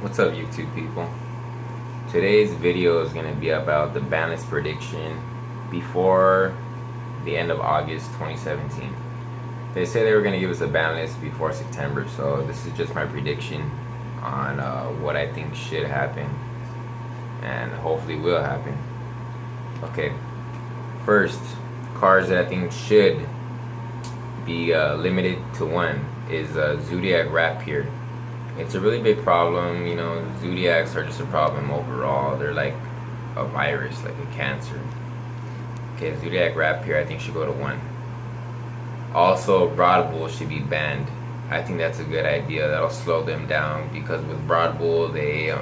What's up, YouTube people? Today's video is going to be about the ban list prediction before the end of August 2017. They say they were going to give us a ban list before September, so this is just my prediction on what I think should happen and hopefully will happen. Okay, first, cars that I think should be limited to one is Zodiac Rapier. It's a really big problem, you know. Zodiacs are just a problem overall. They're like a virus, like a cancer. Okay, Zodiac Rapier I think should go to 1. Also, Broad Bull should be banned. I think that's a good idea. That'll slow them down because with Broad Bull they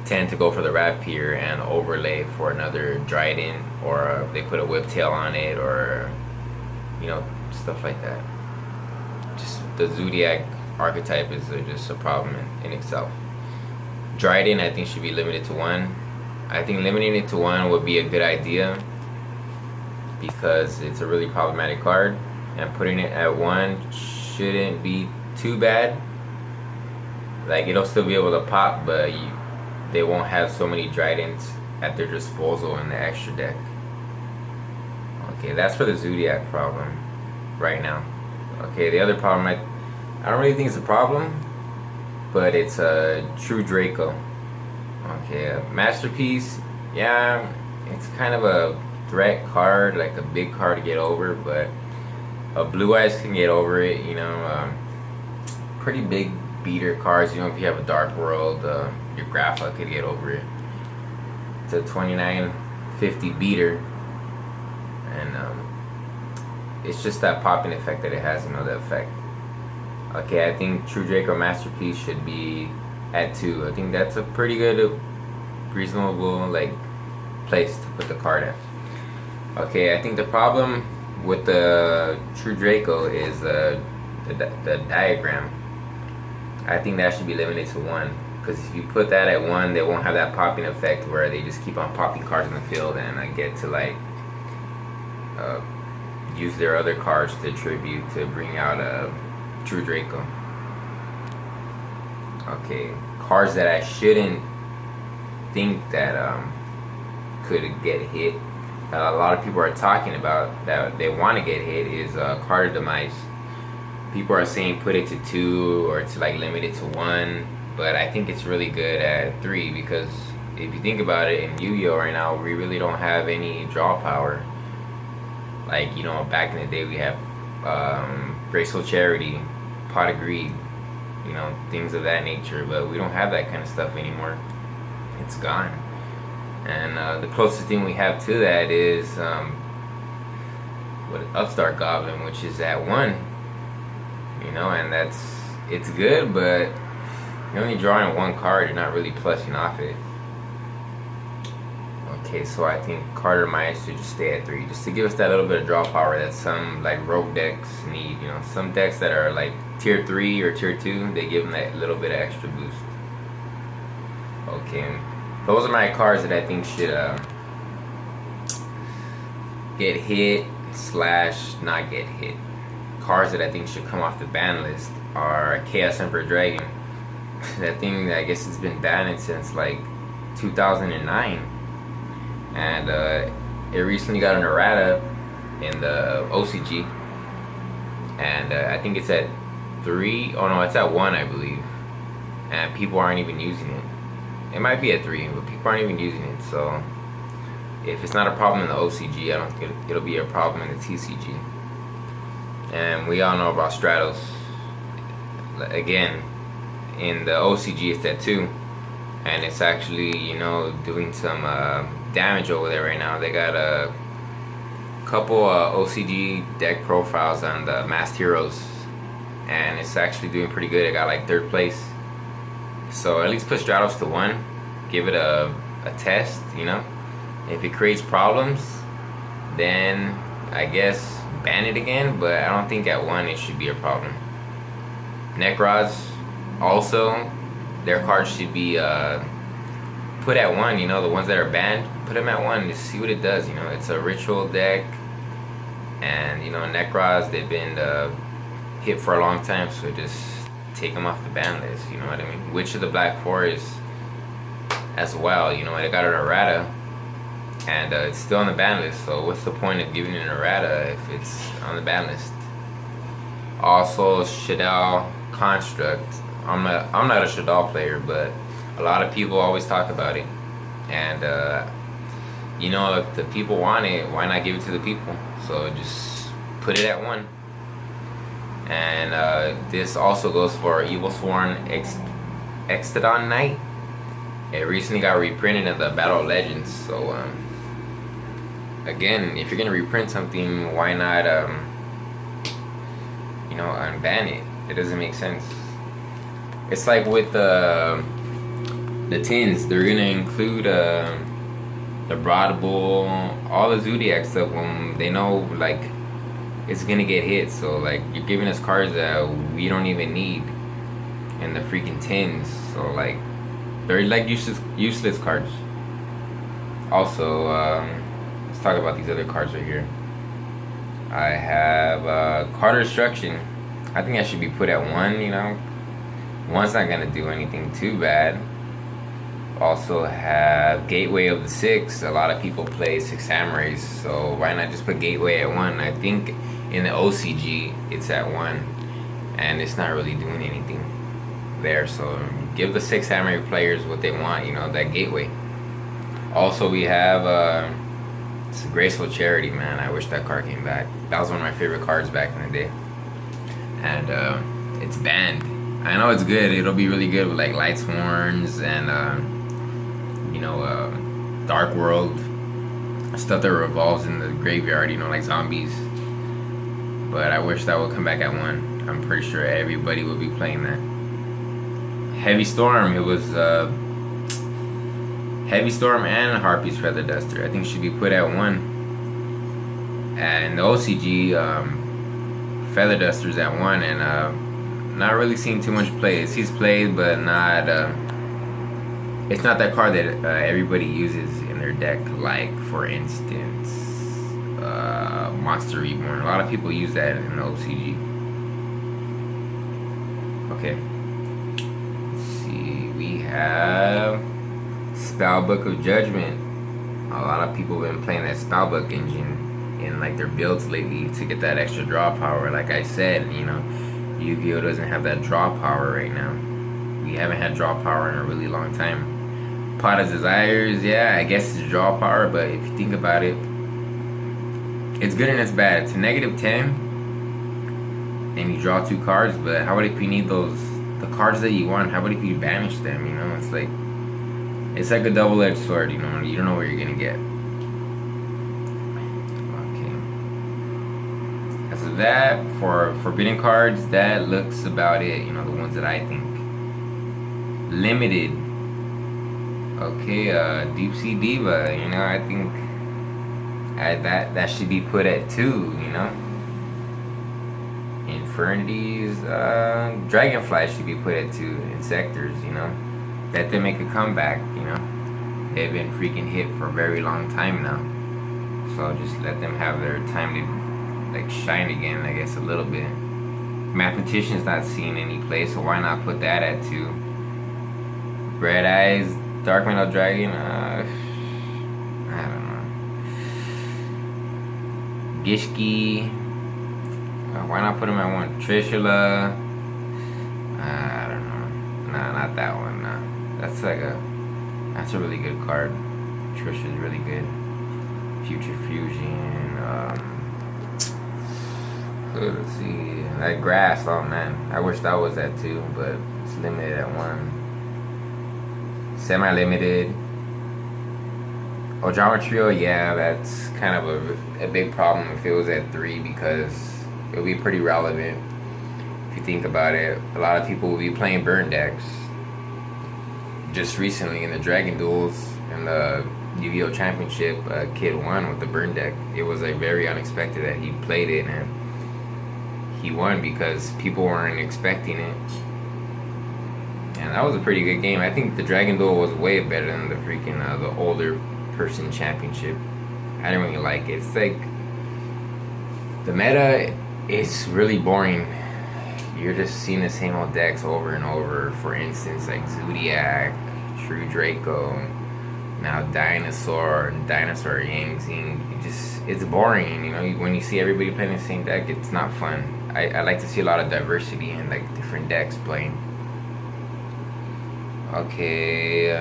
tend to go for the Rapier and overlay for another Dryden, or they put a whiptail on it, or you know, stuff like that. Just the Zodiac archetype is just a problem in itself. Dryden I think should be limited to 1. I think limiting it to 1 would be a good idea because it's a really problematic card, and putting it at 1 shouldn't be too bad. Like, it'll still be able to pop, but they won't have so many Dryden's at their disposal in the extra deck. Okay, that's for the Zodiac problem right now. Okay, the other problem I don't really think it's a problem, but it's a True Draco. Okay, a Masterpiece, yeah, it's kind of a threat card, like a big card to get over, but Blue Eyes can get over it, you know. Pretty big beater cards, you know, if you have a Dark World, your Grapha could get over it. It's a 2950 beater, and it's just that popping effect that it has, you know, the effect. Okay, I think True Draco Masterpiece should be at 2. I think that's a pretty good, reasonable, like, place to put the card at. Okay, I think the problem with the True Draco is the diagram. I think that should be limited to 1, because if you put that at 1, they won't have that popping effect where they just keep on popping cards in the field and I get to like use their other cards to tribute to bring out a True Draco. Okay, cards that I shouldn't think that could get hit, that a lot of people are talking about that they want to get hit, is Card of Demise. People are saying put it to 2 or to like limit it to 1, but I think it's really good at 3, because if you think about it, in Yugioh right now we really don't have any draw power. Like, you know, back in the day we have Graceful Charity, Pot of Greed, you know, things of that nature, but we don't have that kind of stuff anymore. It's gone. And the closest thing we have to that is Upstart Goblin, which is at 1, you know, and it's good, but you're only drawing 1 card, you're not really plushing off it. Okay, so I think Carter Myers should just stay at 3, just to give us that little bit of draw power that some like rogue decks need. You know, some decks that are like tier 3 or tier 2, they give them that little bit of extra boost. Okay, those are my cards that I think should get hit / not get hit. Cards that I think should come off the ban list are Chaos Emperor Dragon. That thing, I guess it's been banned since like 2009. And it recently got an errata in the OCG, and I think it's at 3. Oh no, it's at 1, I believe, and people aren't even using it. It might be at 3, but people aren't even using it. So if it's not a problem in the OCG, I don't think it'll be a problem in the TCG. And we all know about Stratos. Again, in the OCG it's at 2, and it's actually, you know, doing some damage over there right now. They got a couple OCG deck profiles on the Masked Heroes, and it's actually doing pretty good. It got like 3rd place. So at least put Stratos to 1, give it a test, you know. If it creates problems, then I guess ban it again, but I don't think at 1 it should be a problem. Necrods also, their cards should be put at 1, you know, the ones that are banned, put them at 1 to see what it does, you know. It's a ritual deck, and, you know, Necrods, they've been hit for a long time, so just take him off the ban list. You know what I mean? Witch of the Black Forest as well. You know, it got an errata, and it's still on the ban list. So what's the point of giving it an errata if it's on the ban list? Also, Shadal Construct. I'm not a Shadal player, but a lot of people always talk about it, and you know, if the people want it, why not give it to the people? So just put it at 1. And this also goes for Evil Sworn Extodon Knight. It recently got reprinted in the Battle of Legends. So again, if you're gonna reprint something, why not you know, unban it? It doesn't make sense. It's like with the tins, they're gonna include the Broad Bull, all the Zodiac stuff when they know like it's gonna get hit. So like, you're giving us cards that we don't even need in the freaking tins. So like, they're like useless cards. Also, let's talk about these other cards right here. I have Card Destruction. I think I should be put at 1. You know, 1's not gonna do anything too bad. Also have Gateway of the Six. A lot of people play Six Samurais, so why not just put Gateway at 1? I think in the OCG it's at 1, and it's not really doing anything there. So give the Six Samurai players what they want, you know, that Gateway. Also, we have it's a Graceful Charity, man. I wish that card came back. That was one of my favorite cards back in the day, and it's banned. I know it's good. It'll be really good with like Light Sworns and you know, Dark World, stuff that revolves in the graveyard, you know, like zombies. But I wish that would come back at 1. I'm pretty sure everybody would be playing that. Heavy Storm, it was Heavy Storm and Harpy's Feather Duster. I think should be put at 1. And the OCG, Feather Duster's at 1, and not really seeing too much play. He's played, but not. It's not that card that everybody uses in their deck. Like, for instance, Monster Reborn. A lot of people use that in the OCG. Okay. Let's see. We have Spellbook of Judgment. A lot of people have been playing that Spellbook engine in like their builds lately to get that extra draw power. Like I said, you know, Yu-Gi-Oh doesn't have that draw power right now. We haven't had draw power in a really long time. Pot of Desires, yeah, I guess it's draw power, but if you think about it, it's good and it's bad. It's a -10, and you draw 2 cards, but how about if you need the cards that you want? How about if you banish them, you know? It's like a double-edged sword, you know? You don't know what you're gonna get. Okay. As of that, for forbidden cards, that looks about it, you know, the ones that I think. Limited. Okay, Deep Sea Diva, you know, I think that should be put at 2, you know. Infernities, Dragonfly should be put at 2. Insectors, you know. Let them make a comeback, you know. They've been freaking hit for a very long time now. So just let them have their time to like shine again, I guess, a little bit. Mathematician's not seeing any play, so why not put that at 2? Red Eyes, Dark Metal Dragon, I don't know. Gishki, why not put him at 1? Trishula, I don't know. Nah, not that one, nah. That's a really good card. Trisha's really good. Future Fusion, let's see, that Grass, oh man, I wish that was at 2, but it's limited at 1. Semi-limited. Ojama Trio, yeah, that's kind of a big problem if it was at 3, because it would be pretty relevant. If you think about it, a lot of people will be playing burn decks. Just recently in the Dragon Duels and the Yu-Gi-Oh! Championship, Kid won with the burn deck. It was like very unexpected that he played it, and he won because people weren't expecting it. And that was a pretty good game. I think the Dragon Duel was way better than the freaking the older person championship. I didn't really like it. It's like the meta is really boring. you're just seeing the same old decks over and over. For instance, like Zodiac, True Draco, now Dinosaur Yangzing. It's boring, you know. When you see everybody playing the same deck, it's not fun. I like to see a lot of diversity and like different decks playing. Okay,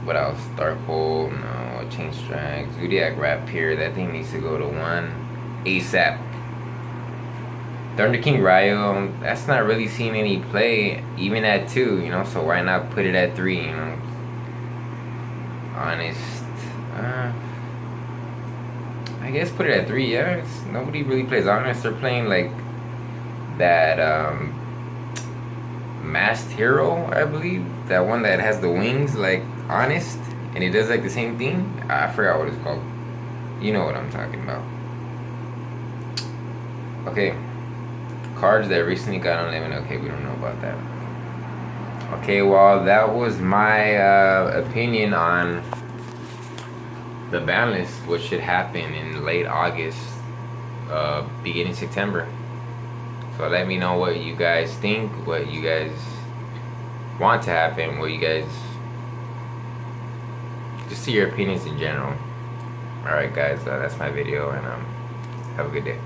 what else? Dark Hole, no. Change Strike, Zodiac Rapier. That thing needs to go to 1 ASAP. Thunder King Ryo, that's not really seeing any play, even at 2, you know, so why not put it at 3, you know? Honest, I guess put it at 3, yeah. Nobody really plays Honest. They're playing like that Masked Hero, I believe. That one that has the wings, like Honest, and it does like the same thing. I forgot what it's called. You know what I'm talking about. Okay. Cards that recently got on limit. Okay, we don't know about that. Okay, well, that was my opinion on the ban list, what should happen in late August, beginning September. So let me know what you guys think, what you guys want to happen, what you guys, just see your opinions in general. Alright guys, that's my video, and have a good day.